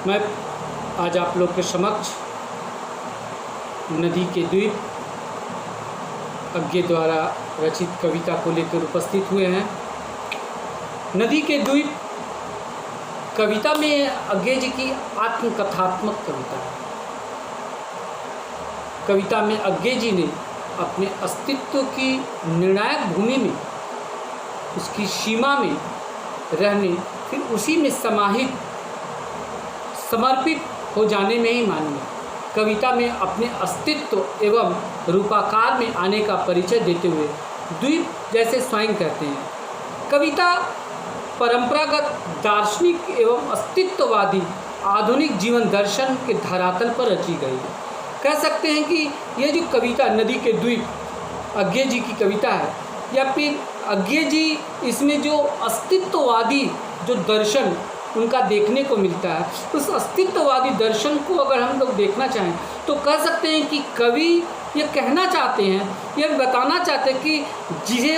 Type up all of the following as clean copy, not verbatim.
मैं आज आप लोग के समक्ष नदी के द्वीप अज्ञे द्वारा रचित कविता को लेकर उपस्थित हुए हैं। नदी के द्वीप कविता में अज्ञे जी की आत्मकथात्मक कविता है। कविता में अज्ञे जी ने अपने अस्तित्व की निर्णायक भूमि में, उसकी सीमा में रहने, फिर उसी में समाहित समर्पित हो जाने में ही मानी। कविता में अपने अस्तित्व एवं रूपाकार में आने का परिचय देते हुए द्वीप जैसे स्वयं कहते हैं। कविता परंपरागत दार्शनिक एवं अस्तित्ववादी आधुनिक जीवन दर्शन के धरातल पर रची गई है। कह सकते हैं कि यह जो कविता नदी के द्वीप अज्ञे जी की कविता है, या फिर अज्ञे जी इसमें जो अस्तित्ववादी जो दर्शन उनका देखने को मिलता है, उस अस्तित्ववादी दर्शन को अगर हम लोग देखना चाहें तो कह सकते हैं कि कवि ये कहना चाहते हैं, यह बताना चाहते हैं कि जिसे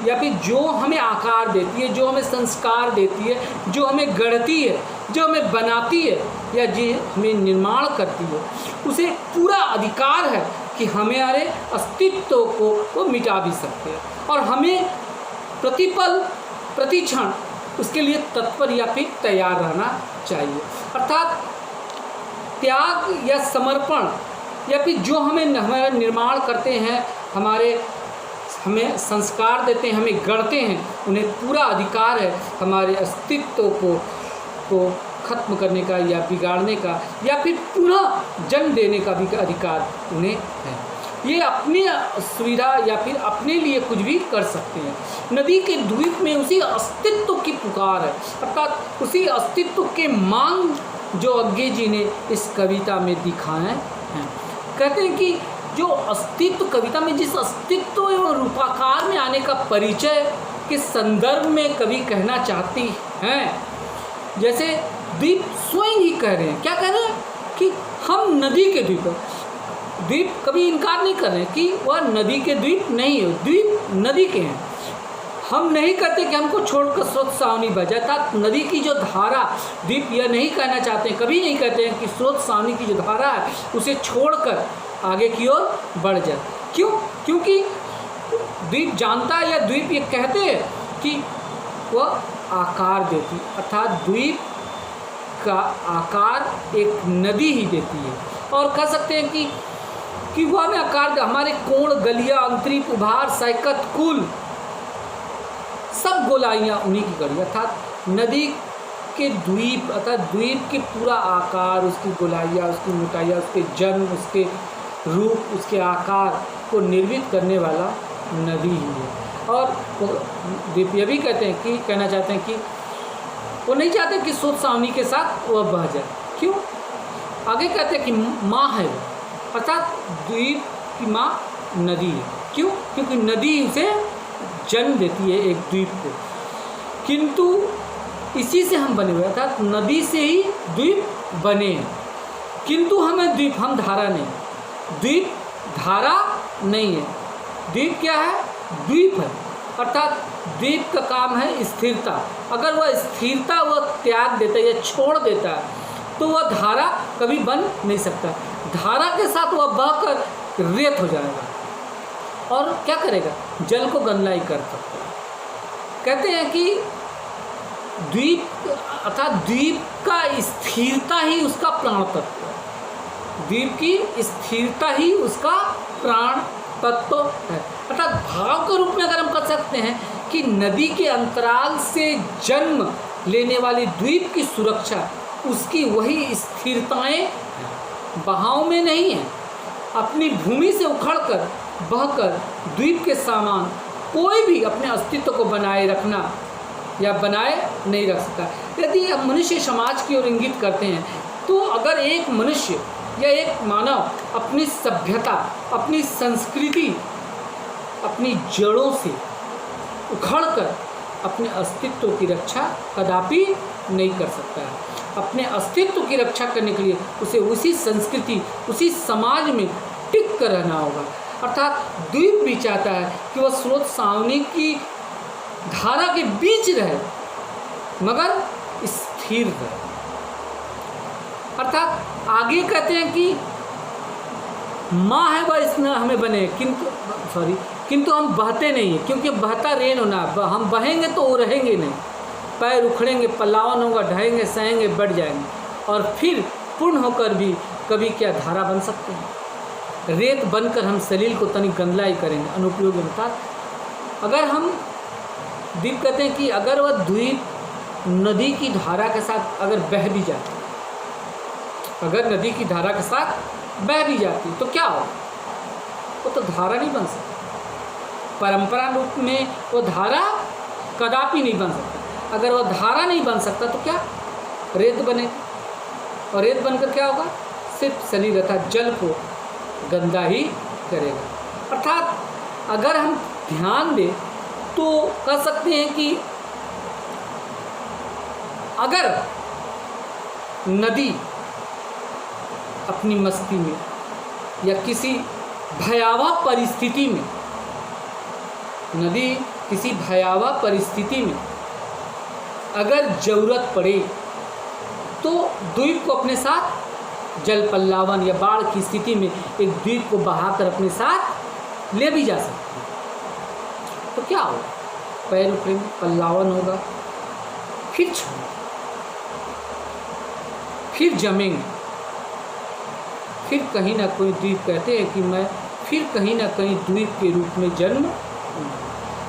या फिर जो हमें आकार देती है, जो हमें संस्कार देती है, जो हमें गढ़ती है, जो हमें बनाती है या जो हमें निर्माण करती है, उसे पूरा अधिकार है कि हमारे अस्तित्व को वो मिटा भी सकते हैं और हमें प्रतिपल प्रतिक्षण उसके लिए तत्पर या फिर तैयार रहना चाहिए। अर्थात त्याग या समर्पण या फिर जो हमारा निर्माण करते हैं, हमें संस्कार देते हैं, हमें गढ़ते हैं, उन्हें पूरा अधिकार है हमारे अस्तित्व को खत्म करने का या बिगाड़ने का या फिर पुनः जन्म देने का भी अधिकार उन्हें है। ये अपनी सुविधा या फिर अपने लिए कुछ भी कर सकते हैं। नदी के द्वीप में उसी अस्तित्व की पुकार है, अर्थात उसी अस्तित्व के मांग जो अज्ञे जी ने इस कविता में दिखाए हैं। कहते हैं कि जो अस्तित्व कविता में जिस अस्तित्व एवं रूपाकार में आने का परिचय के संदर्भ में कवि कहना चाहती हैं, जैसे द्वीप स्वयं ही कह रहे हैं। क्या कह रहे हैं कि हम नदी के द्वीप, द्वीप कभी इनकार नहीं कर रहे कि वह नदी के द्वीप नहीं है, द्वीप नदी के हैं। हम नहीं कहते कि हमको छोड़कर स्रोत सावनी बह जाए, अर्थात नदी की जो धारा, द्वीप यह नहीं कहना चाहते, कभी नहीं कहते हैं कि स्रोत सावनी की जो धारा है उसे छोड़कर आगे की ओर बढ़ जाए। क्यों? क्योंकि द्वीप जानता है या द्वीप ये कहते हैं कि वह आकार देती, अर्थात द्वीप का आकार एक नदी ही देती है। और कह सकते हैं कि वह हमें आकार दे, हमारे कोण, गलिया, अंतरिप, उभार, सैकत, कुल, सब गोलाइयाँ उन्हीं की गढ़ी। अर्थात नदी के द्वीप, अर्थात द्वीप के पूरा आकार, उसकी गोलाइयाँ, उसकी मोटाइयाँ, उसके जन्म, उसके रूप, उसके आकार को निर्मित करने वाला नदी ही है। और द्वीप ये भी कहते हैं कि कहना चाहते हैं कि वो नहीं चाहते कि स्रोत सावनी के साथ वह बह जाए। क्यों? आगे कहते हैं कि माँ है वो, अर्थात द्वीप की माँ नदी है। क्यों? क्योंकि नदी उसे जन्म देती है एक द्वीप को। किंतु इसी से हम बने हुए, अर्थात नदी से ही द्वीप बने हैं। किंतु हमें द्वीप, हम धारा नहीं, द्वीप धारा नहीं है। द्वीप क्या है? द्वीप है, अर्थात द्वीप का काम है स्थिरता। अगर वह स्थिरता वह त्याग देता है या छोड़ देता है तो वह धारा कभी बन नहीं सकता। धारा के साथ वह बहकर रेत हो जाएगा और क्या करेगा? जल को गंदा ही कर सकता है। कहते हैं कि द्वीप, अर्थात द्वीप का स्थिरता ही उसका प्राण तत्व है। द्वीप की स्थिरता ही उसका प्राण तत्व है। अर्थात भाव के रूप में अगर हम कह सकते हैं कि नदी के अंतराल से जन्म लेने वाली द्वीप की सुरक्षा, उसकी वही स्थिरताएं बहाव में नहीं है। अपनी भूमि से उखड़कर बहकर द्वीप के समान कोई भी अपने अस्तित्व को बनाए रखना या बनाए नहीं रख सकता। यदि हम मनुष्य समाज की ओर इंगित करते हैं तो अगर एक मनुष्य या एक मानव अपनी सभ्यता, अपनी संस्कृति, अपनी जड़ों से उखड़कर अपने अस्तित्व की रक्षा कदापि नहीं कर सकता है। अपने अस्तित्व की रक्षा करने के लिए उसे उसी संस्कृति, उसी समाज में टिक कर रहना होगा। अर्थात द्वीप भी चाहता है कि वह स्रोत सावनी की धारा के बीच रहे मगर स्थिर रहे। अर्थात आगे कहते हैं कि माँ है वह इसमें हमें बने, किंतु हम बहते नहीं हैं, क्योंकि बहता रेन होना, हम बहेंगे तो वो रहेंगे नहीं, पैर उखड़ेंगे, पल्लावन होगा, ढहेंगे, सहेंगे, बढ़ जाएंगे, और फिर पूर्ण होकर भी कभी क्या धारा बन सकते हैं। रेत बनकर हम सलील को तनिक गंदला ही करेंगे, अनुपयोगी। अर्थात अगर हम द्वीप कहते हैं कि अगर वह द्वीप नदी की धारा के साथ अगर बह भी जाती, अगर नदी की धारा के साथ बह भी जाती तो क्या हो, वो तो धारा नहीं बन सकती। परंपरा रूप में वो धारा कदापि नहीं बन सकता। अगर वह धारा नहीं बन सकता तो क्या, रेत बने, और रेत बनकर क्या होगा, सिर्फ सलील अर्थात जल को गंदा ही करेगा। अर्थात अगर हम ध्यान दें तो कह सकते हैं कि अगर नदी अपनी मस्ती में या किसी भयावह परिस्थिति में, नदी किसी भयावह परिस्थिति में अगर ज़रूरत पड़े तो द्वीप को अपने साथ, जल पल्लावन या बाढ़ की स्थिति में एक द्वीप को बहाकर अपने साथ ले भी जा सकती है। तो क्या होगा, पैर उखड़ेंगे, पल्लावन होगा, फिर फिर जमेंगे, फिर कहीं ना कोई द्वीप, कहते हैं कि मैं फिर कहीं ना कहीं द्वीप के रूप में जन्म,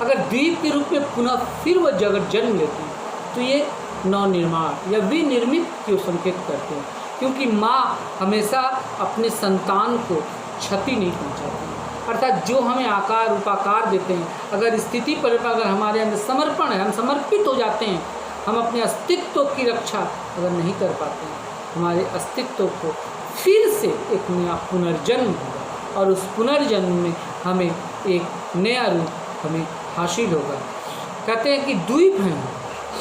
अगर द्वीप के रूप में पुनः फिर वह जगत जन्म लेती है तो ये नवनिर्माण या विनिर्मित को संकेत करते हैं, क्योंकि माँ हमेशा अपने संतान को क्षति नहीं पहुँचाती। अर्थात जो हमें आकार उपाकार देते हैं, अगर स्थिति पर अगर हमारे अंदर समर्पण है, हम समर्पित हो जाते हैं, हम अपने अस्तित्व की रक्षा अगर नहीं कर पाते हैं, हमारे अस्तित्व को फिर से एक नया पुनर्जन्म होगा, और उस पुनर्जन्म में हमें एक नया रूप हमें हासिल होगा। कहते हैं कि द्वीप हैं,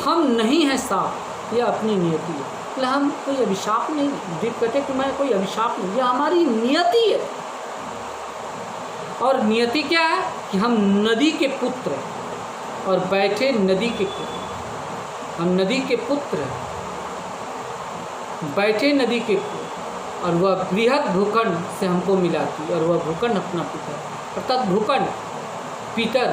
हम नहीं हैं साफ, यह अपनी नियति है। मतलब हम कोई अभिशाप नहीं, द्वीप कहते हैं कि मैं कोई अभिशाप नहीं, यह हमारी नियति है। और नियति क्या है कि हम नदी के पुत्र हैं और बैठे नदी के पुत्र, हम नदी के पुत्र हैं, बैठे नदी के पुत्र, और वह बृहद भूखंड से हमको मिलाती है, और वह भूखंड अपना पिता है। अर्थात भूखंड पितर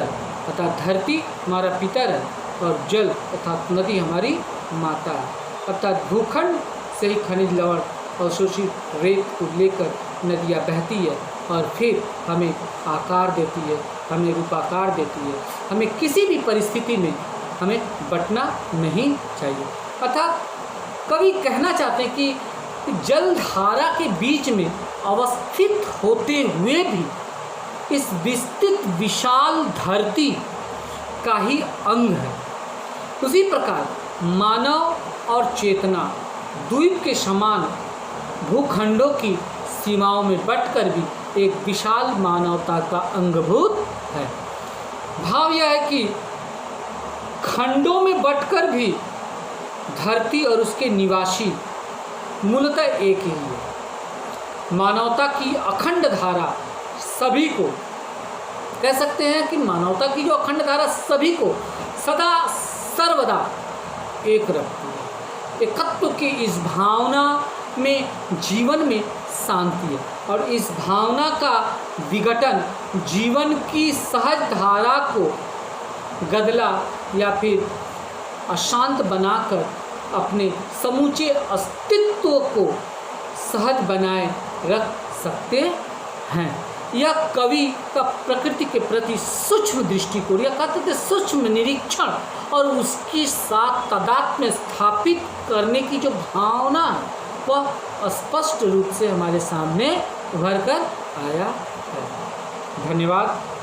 अर्थात धरती हमारा पितर है, और जल अर्थात नदी हमारी माता है। अर्थात भूखंड से ही खनिज लवण अवशोषित रेत को लेकर नदियाँ बहती है, और फिर हमें आकार देती है, हमें रूपाकार देती है। हमें किसी भी परिस्थिति में हमें बटना नहीं चाहिए। अर्थात कवि कहना चाहते हैं कि जलधारा के बीच में अवस्थित होते हुए भी इस विस्तृत विशाल धरती का ही अंग है। उसी प्रकार मानव और चेतना द्वीप के समान भूखंडों की सीमाओं में बटकर भी एक विशाल मानवता का अंगभूत है। भाव यह है कि खंडों में बटकर भी धरती और उसके निवासी मूलतः एक ही है। मानवता की अखंड धारा सभी को, कह सकते हैं कि मानवता की जो अखंड धारा सभी को सदा सर्वदा एक रखती है। एकत्व की इस भावना में जीवन में शांति है, और इस भावना का विघटन जीवन की सहज धारा को गदला या फिर अशांत बनाकर अपने समूचे अस्तित्व को सहज बनाए रख सकते हैं। यह कवि का प्रकृति के प्रति सूक्ष्म दृष्टिकोण या कहते सूक्ष्म निरीक्षण और उसके साथ तादात्म्य स्थापित करने की जो भावना है वह स्पष्ट रूप से हमारे सामने उभर कर आया है। धन्यवाद।